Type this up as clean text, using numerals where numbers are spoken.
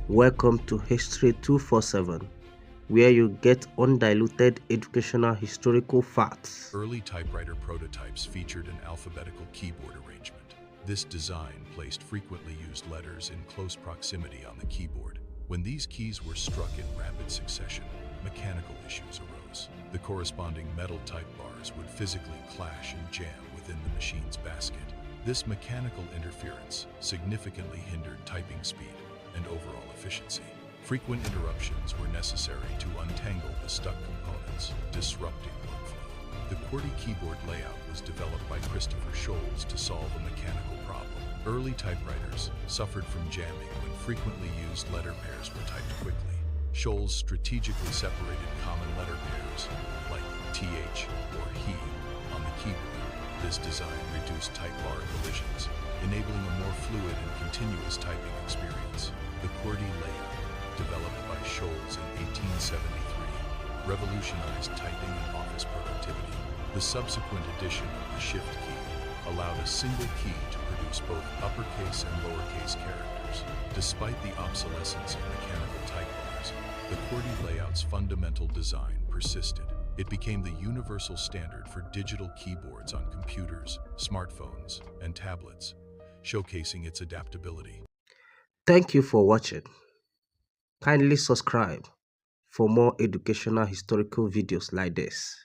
Welcome to History 247, where you get undiluted educational historical facts. Early typewriter prototypes featured an alphabetical keyboard arrangement. This design placed frequently used letters in close proximity on the keyboard. When these keys were struck in rapid succession, mechanical issues arose. The corresponding metal type bars would physically clash and jam within the machine's basket. This mechanical interference significantly hindered typing speed and overall efficiency. Frequent interruptions were necessary to untangle the stuck components, disrupting workflow. The QWERTY keyboard layout was developed by Christopher Sholes to solve a mechanical problem. Early typewriters suffered from jamming when frequently used letter pairs were typed quickly. Sholes strategically separated common letter pairs, like TH or HE, on the keyboard. This design reduced type bar collisions, enabling a more fluid and continuous typing experience. The QWERTY layout, developed by Sholes in 1873, revolutionized typing and office productivity. The subsequent addition of the Shift key allowed a single key to produce both uppercase and lowercase characters. Despite the obsolescence of mechanical type bars, the QWERTY layout's fundamental design persisted. It became the universal standard for digital keyboards on computers, smartphones, and tablets, showcasing its adaptability. Thank you for watching. Kindly subscribe for more educational historical videos like this.